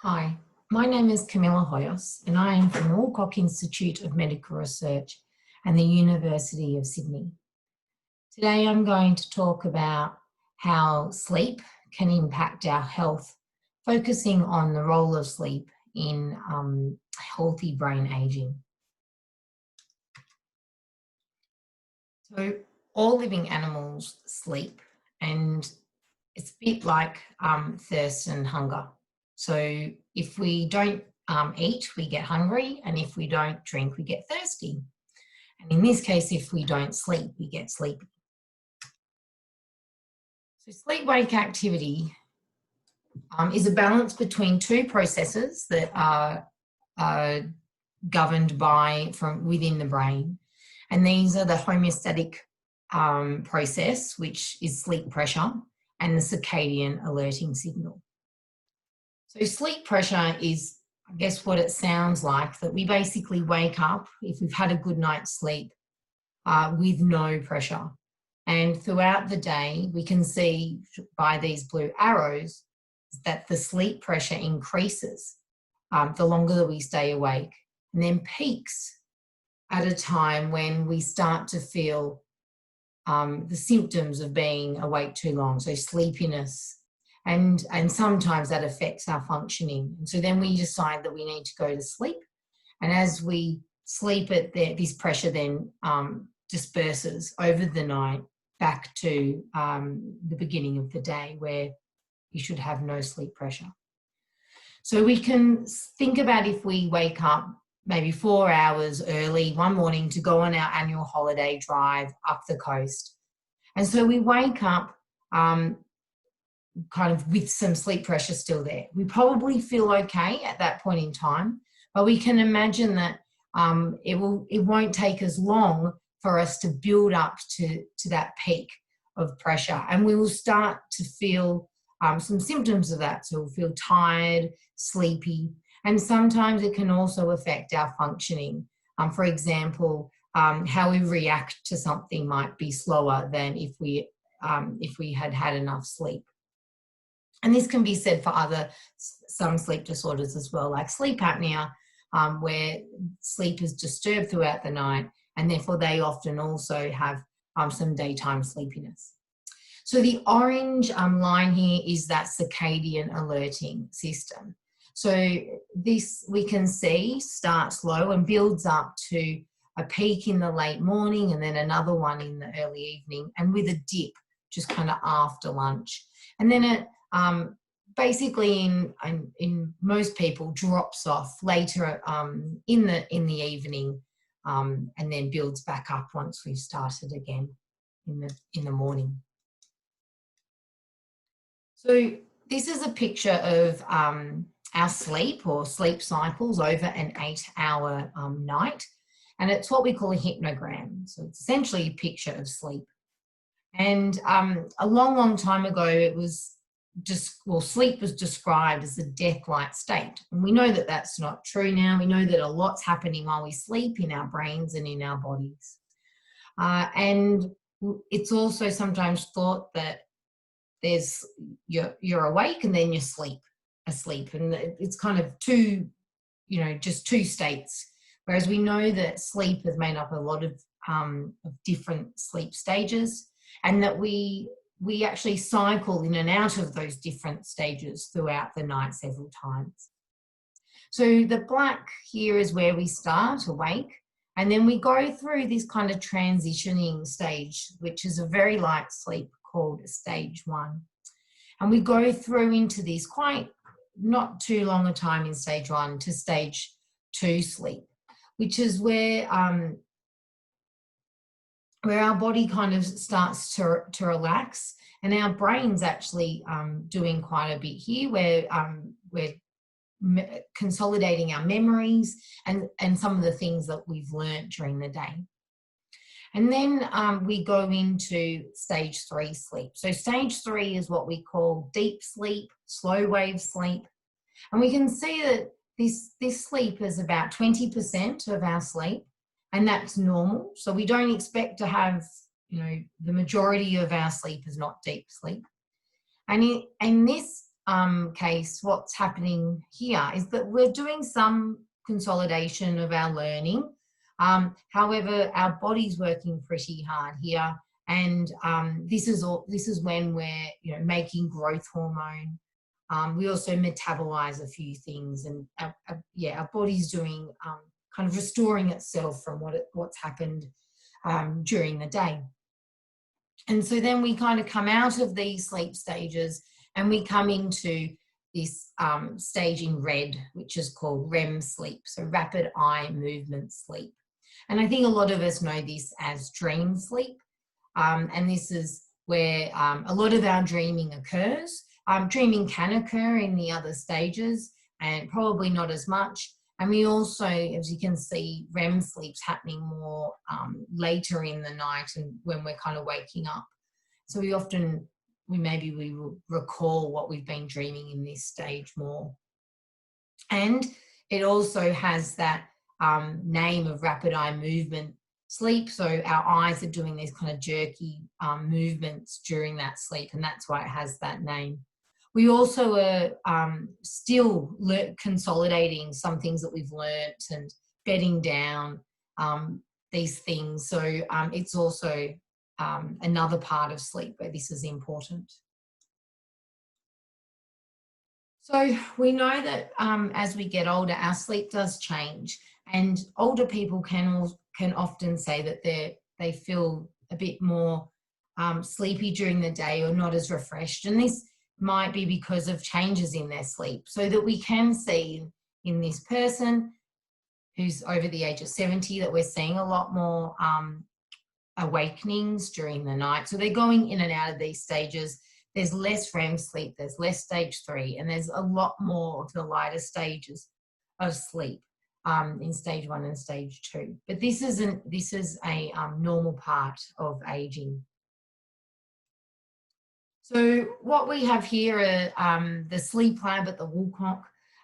Hi, my name is Camilla Hoyos and I am from the Woolcock Institute of Medical Research and the University of Sydney. Today I'm going to talk about how sleep can impact our health, focusing on the role of sleep in healthy brain aging. So all living animals sleep, and it's a bit like thirst and hunger. So if we don't eat, we get hungry, and if we don't drink, we get thirsty. And in this case, if we don't sleep, we get sleepy. So sleep-wake activity is a balance between two processes that are governed from within the brain. And these are the homeostatic process, which is sleep pressure, and the circadian alerting signal. So sleep pressure is, I guess, what it sounds like, that we basically wake up, if we've had a good night's sleep, with no pressure. And throughout the day, we can see by these blue arrows that the sleep pressure increases the longer that we stay awake, and then peaks at a time when we start to feel the symptoms of being awake too long, so sleepiness, and sometimes that affects our functioning. And so then we decide that we need to go to sleep, and as we sleep, this pressure then disperses over the night back to the beginning of the day, where you should have no sleep pressure. So we can think about if we wake up maybe 4 hours early one morning to go on our annual holiday drive up the coast. And so we wake up kind of with some sleep pressure still there. We probably feel okay at that point in time, but we can imagine that it won't take as long for us to build up to that peak of pressure. And we will start to feel some symptoms of that. So we'll feel tired, sleepy, and sometimes it can also affect our functioning. For example, how we react to something might be slower than if we had had enough sleep. And this can be said for some sleep disorders as well, like sleep apnea, where sleep is disturbed throughout the night, and therefore they often also have some daytime sleepiness. So the orange line here is that circadian alerting system. So this, we can see, starts low and builds up to a peak in the late morning, and then another one in the early evening, and with a dip just kind of after lunch. And then it basically in most people drops off later in the evening, and then builds back up once we've started again in the morning. So this is a picture of our sleep or sleep cycles over an 8-hour night, and it's what we call a hypnogram. So it's essentially a picture of sleep. And a long time ago, it was sleep was described as a death-like state. And we know that that's not true now. We know that a lot's happening while we sleep in our brains and in our bodies. And it's also sometimes thought that you're awake and then you're asleep. And it's kind of just two states. Whereas we know that sleep is made up of a lot of different sleep stages, and that we actually cycle in and out of those different stages throughout the night several times. So the black here is where we start awake, and then we go through this kind of transitioning stage, which is a very light sleep called stage 1. And we go through into this quite not too long a time in stage 1 to stage 2 sleep, which is where our body kind of starts to relax, and our brain's actually doing quite a bit here, where we're consolidating our memories and some of the things that we've learnt during the day. And then we go into stage 3 sleep. So stage 3 is what we call deep sleep, slow wave sleep. And we can see that this sleep is about 20% of our sleep, and that's normal. So we don't expect to have, the majority of our sleep is not deep sleep. And in this case, what's happening here is that we're doing some consolidation of our learning. However, our body's working pretty hard here, and this is when we're making growth hormone. We also metabolize a few things, and our body's doing kind of restoring itself from what's happened during the day. And so then we kind of come out of these sleep stages and we come into this stage in red, which is called REM sleep, so rapid eye movement sleep. And I think a lot of us know this as dream sleep. And this is where a lot of our dreaming occurs. Dreaming can occur in the other stages and probably not as much. And we also, as you can see, REM sleep's happening more later in the night and when we're kind of waking up. So we recall what we've been dreaming in this stage more. And it also has that name of rapid eye movement sleep. So our eyes are doing these kind of jerky movements during that sleep, and that's why it has that name. We also are still consolidating some things that we've learnt and bedding down these things. So it's also another part of sleep where this is important. So we know that as we get older, our sleep does change, and older people can often say that they feel a bit more sleepy during the day or not as refreshed, and this might be because of changes in their sleep. So that we can see in this person who's over the age of 70 that we're seeing a lot more awakenings during the night. So they're going in and out of these stages. There's less REM sleep, there's less stage 3, and there's a lot more of the lighter stages of sleep in stage 1 and stage 2. But this is a normal part of aging. So what we have here are the sleep lab at the Woolcock,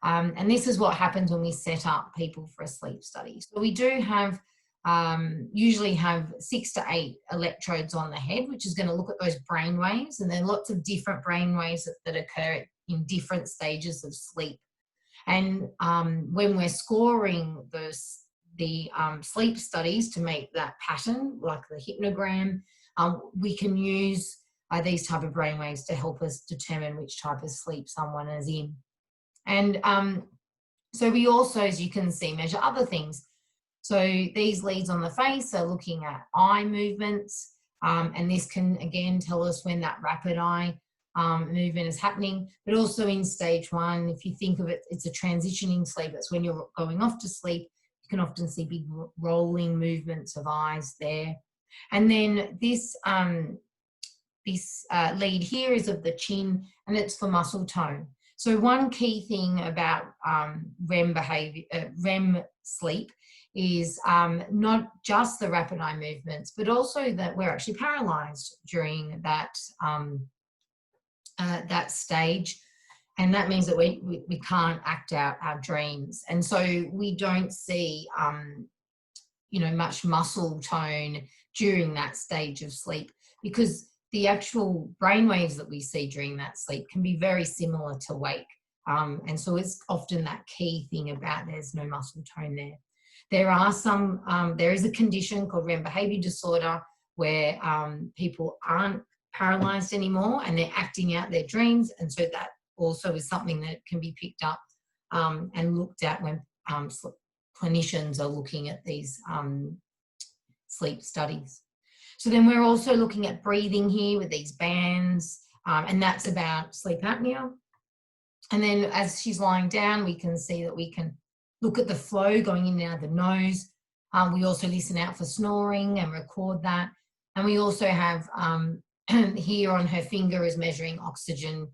and this is what happens when we set up people for a sleep study. So we do have usually have 6 to 8 electrodes on the head, which is going to look at those brain waves, and there are lots of different brain waves that occur in different stages of sleep. And when we're scoring the sleep studies to make that pattern, like the hypnogram, we can use these type of brain waves to help us determine which type of sleep someone is in. And so we also, as you can see, measure other things. So these leads on the face are looking at eye movements, and this can again tell us when that rapid eye movement is happening. But also in stage 1, if you think of it, it's a transitioning sleep. That's when you're going off to sleep. You can often see big rolling movements of eyes there. And then this lead here is of the chin, and it's for muscle tone. So one key thing about REM sleep is not just the rapid eye movements, but also that we're actually paralyzed during that that stage, and that means that we can't act out our dreams, and so we don't see much muscle tone during that stage of sleep, because the actual brain waves that we see during that sleep can be very similar to wake, and so it's often that key thing about there's no muscle tone there. There are there is a condition called REM behavior disorder where people aren't paralyzed anymore and they're acting out their dreams, and so that also is something that can be picked up and looked at when clinicians are looking at these sleep studies. So then we're also looking at breathing here with these bands, and that's about sleep apnea. And then as she's lying down, we can see that we can look at the flow going in and out of the nose. We also listen out for snoring and record that. And we also have here on her finger is measuring oxygen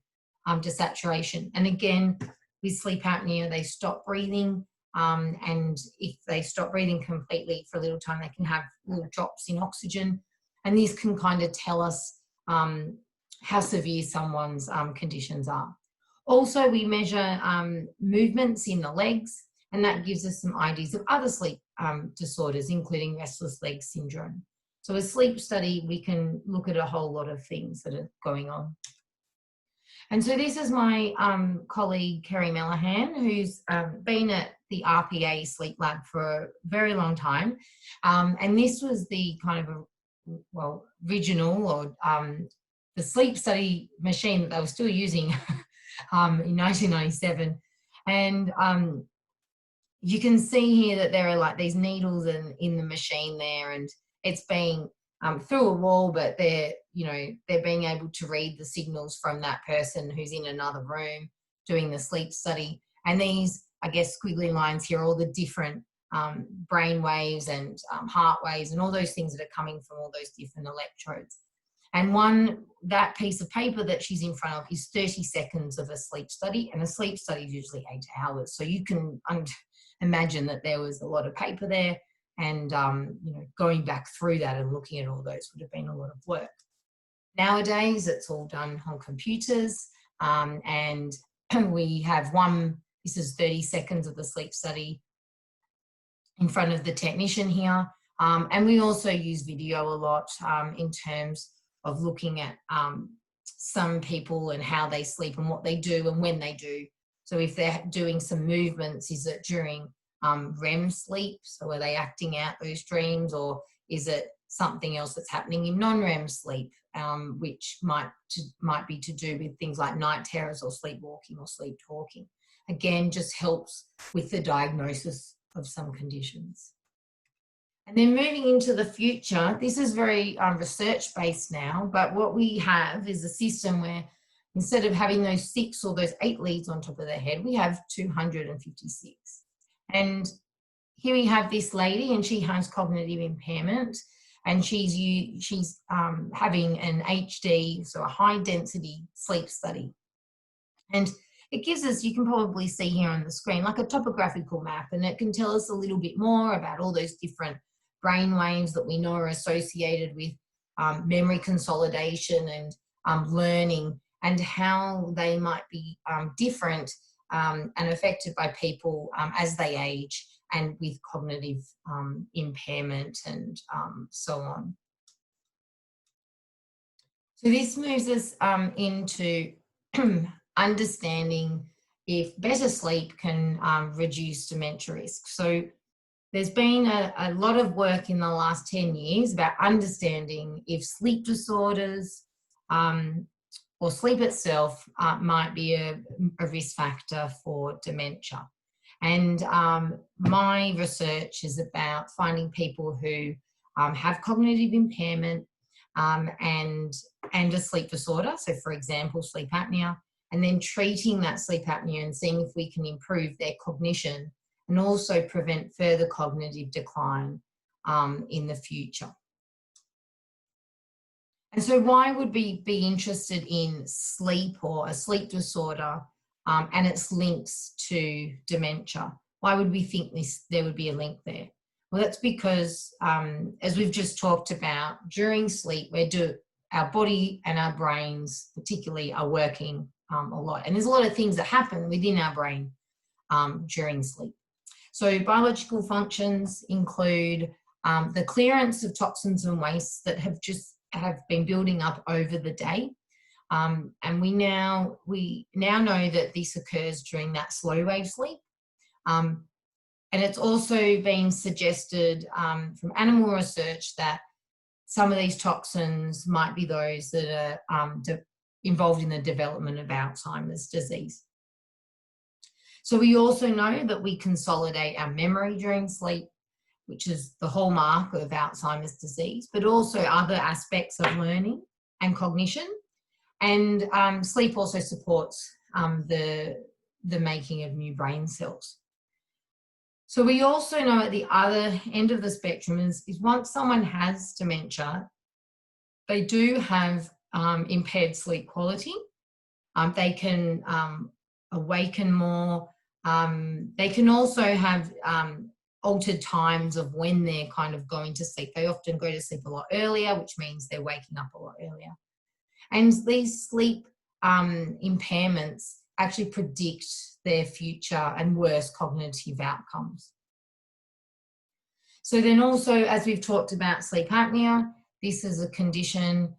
desaturation. And again, with sleep apnea, they stop breathing. And if they stop breathing completely for a little time, they can have little drops in oxygen. And this can kind of tell us how severe someone's conditions are. Also, we measure movements in the legs, and that gives us some ideas of other sleep disorders, including restless leg syndrome. So a sleep study, we can look at a whole lot of things that are going on. And so this is my colleague, Kerry Mellahan, who's been at the RPA Sleep Lab for a very long time. And this was the kind of, original or the sleep study machine that they were still using in 1997. And you can see here that there are like these needles in the machine there, and it's being through a wall, but they're being able to read the signals from that person who's in another room doing the sleep study. And these, I guess, squiggly lines here are all the different brain waves and heart waves and all those things that are coming from all those different electrodes. And that piece of paper that she's in front of is 30 seconds of a sleep study, and a sleep study is usually 8 hours. So you can imagine that there was a lot of paper there, and going back through that and looking at all those would have been a lot of work. Nowadays, it's all done on computers, and we have this is 30 seconds of the sleep study in front of the technician here. And we also use video a lot in terms of looking at some people and how they sleep and what they do and when they do. So if they're doing some movements, is it during REM sleep? So are they acting out those dreams, or is it something else that's happening in non-REM sleep, which might be to do with things like night terrors or sleepwalking or sleep talking? Again, just helps with the diagnosis of some conditions. And then moving into the future, this is very research-based now, but what we have is a system where instead of having those 6 or those 8 leads on top of their head, we have 256. And here we have this lady, and she has cognitive impairment, and she's having an HD, so a high-density sleep study. And it gives us, you can probably see here on the screen, like a topographical map, and it can tell us a little bit more about all those different brain waves that we know are associated with memory consolidation and learning, and how they might be different and affected by people as they age and with cognitive impairment and so on. So this moves us into understanding if better sleep can reduce dementia risk. So there's been a lot of work in the last 10 years about understanding if sleep disorders or sleep itself might be a risk factor for dementia. And my research is about finding people who have cognitive impairment and a sleep disorder, so for example, sleep apnea, and then treating that sleep apnea and seeing if we can improve their cognition and also prevent further cognitive decline in the future. And so why would we be interested in sleep or a sleep disorder and its links to dementia? Why would we think there would be a link there? Well, that's because, as we've just talked about, during sleep, our body and our brains particularly are working a lot. And there's a lot of things that happen within our brain during sleep. So biological functions include the clearance of toxins and wastes that have been building up over the day. And we now know that this occurs during that slow wave sleep. And it's also been suggested from animal research that some of these toxins might be those that are involved in the development of Alzheimer's disease. So we also know that we consolidate our memory during sleep, which is the hallmark of Alzheimer's disease, but also other aspects of learning and cognition. And sleep also supports the making of new brain cells. So we also know at the other end of the spectrum is once someone has dementia, they do have impaired sleep quality. They can awaken more. They can also have altered times of when they're kind of going to sleep. They often go to sleep a lot earlier, which means they're waking up a lot earlier. And these sleep impairments actually predict their future and worse cognitive outcomes. So then also, as we've talked about sleep apnea, this is a condition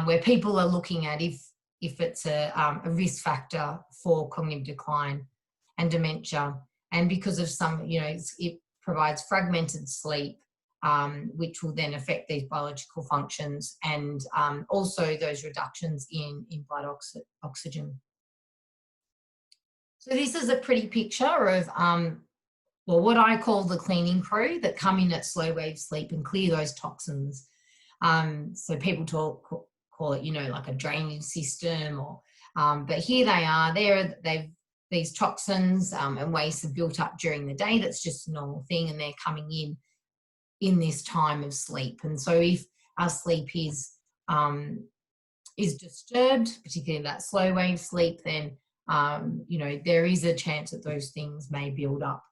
where people are looking at if if it's a risk factor for cognitive decline and dementia. And because of some, it provides fragmented sleep, which will then affect these biological functions, and also those reductions in blood oxygen. So this is a pretty picture of what I call the cleaning crew that come in at slow wave sleep and clear those toxins. So people call it, like a drainage system, or but here they are. These toxins and waste have built up during the day. That's just a normal thing, and they're coming in this time of sleep. And so if our sleep is disturbed, particularly that slow wave sleep, then there is a chance that those things may build up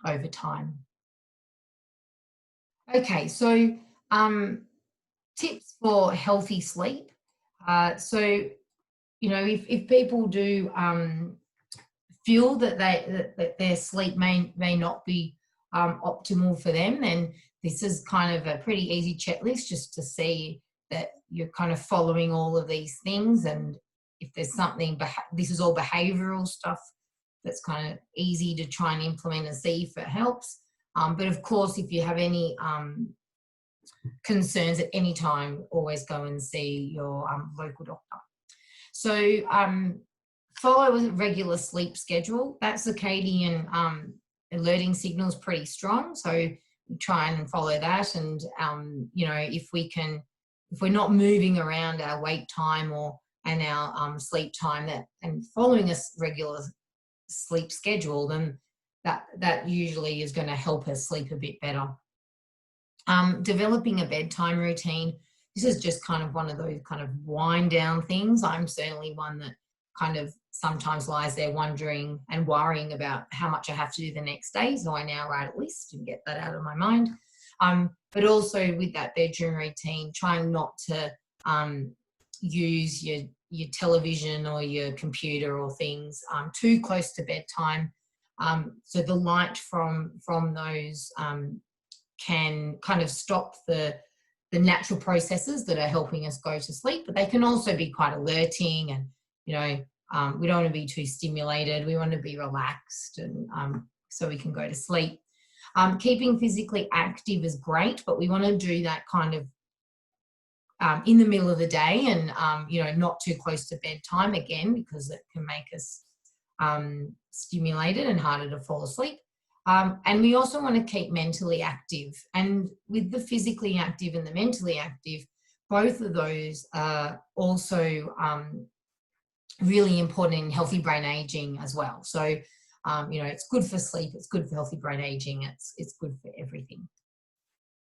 over time. Okay, so tips for healthy sleep. If people do feel that their sleep may not be optimal for them, then this is kind of a pretty easy checklist just to see that you're kind of following all of these things. And if there's something, this is all behavioural stuff that's kind of easy to try and implement and see if it helps. But of course, if you have any concerns at any time, always go and see your local doctor. So follow a regular sleep schedule. That circadian alerting signal is pretty strong, so we try and follow that. And if we're not moving around our wake time and our sleep time, and following a regular sleep schedule, then that usually is going to help us sleep a bit better. Developing a bedtime routine. This is just kind of one of those kind of wind down things. I'm certainly one that kind of sometimes lies there wondering and worrying about how much I have to do the next day. So I now write a list and get that out of my mind. But also with that bedroom routine, trying not to use your television or your computer or things too close to bedtime. So the light from those can kind of stop the natural processes that are helping us go to sleep, but they can also be quite alerting, and we don't want to be too stimulated. We want to be relaxed, and so we can go to sleep. Keeping physically active is great, but we want to do that kind of in the middle of the day, and not too close to bedtime, again, because it can make us stimulated and harder to fall asleep. And we also want to keep mentally active. And with the physically active and the mentally active, both of those are also really important in healthy brain aging as well. So, it's good for sleep, it's good for healthy brain aging, it's good for everything.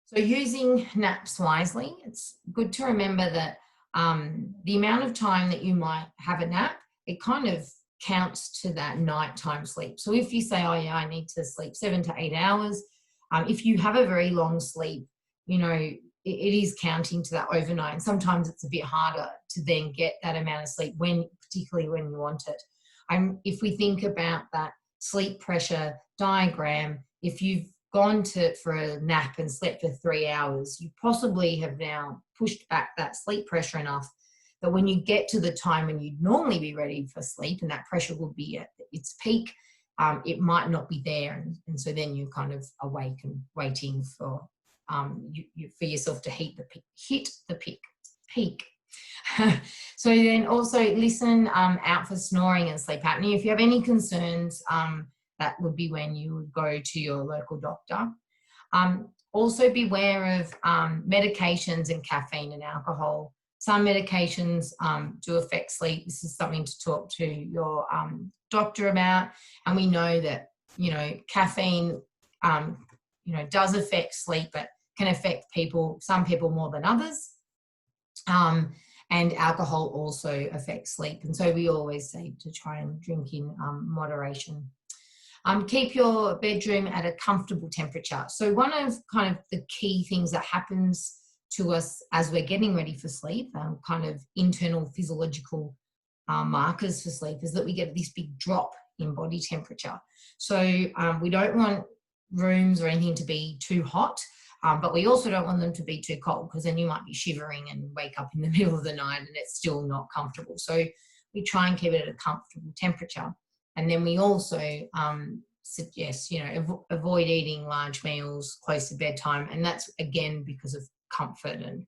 So using naps wisely, it's good to remember that the amount of time that you might have a nap, it kind of counts to that nighttime sleep. So if you say, oh yeah, I need to sleep 7 to 8 hours, if you have a very long sleep, it is counting to that overnight. And sometimes it's a bit harder to then get that amount of sleep, particularly when you want it. If we think about that sleep pressure diagram, if you've gone for a nap and slept for 3 hours, you possibly have now pushed back that sleep pressure enough that when you get to the time when you'd normally be ready for sleep and that pressure will be at its peak, it might not be there. And so then you're kind of awake and waiting for yourself to hit the peak. So then also listen out for snoring and sleep apnea. If you have any concerns, that would be when you would go to your local doctor. Also beware of medications and caffeine and alcohol. Some medications do affect sleep. This is something to talk to your doctor about. And we know that, caffeine, does affect sleep, but can affect some people more than others. And alcohol also affects sleep. And so we always say to try and drink in moderation. Keep your bedroom at a comfortable temperature. So one of kind of the key things that happens to us as we're getting ready for sleep, kind of internal physiological markers for sleep, is that we get this big drop in body temperature. So we don't want rooms or anything to be too hot, but we also don't want them to be too cold, because then you might be shivering and wake up in the middle of the night and it's still not comfortable. So we try and keep it at a comfortable temperature. And then we also suggest, you know, avoid eating large meals close to bedtime. And that's, again, because of comfort and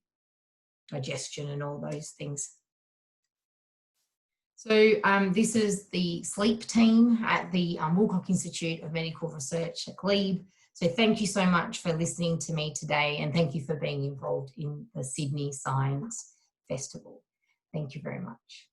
digestion and all those things. So this is the sleep team at the Woolcock Institute of Medical Research at Glebe. So thank you so much for listening to me today, and thank you for being involved in the Sydney Science Festival. Thank you very much.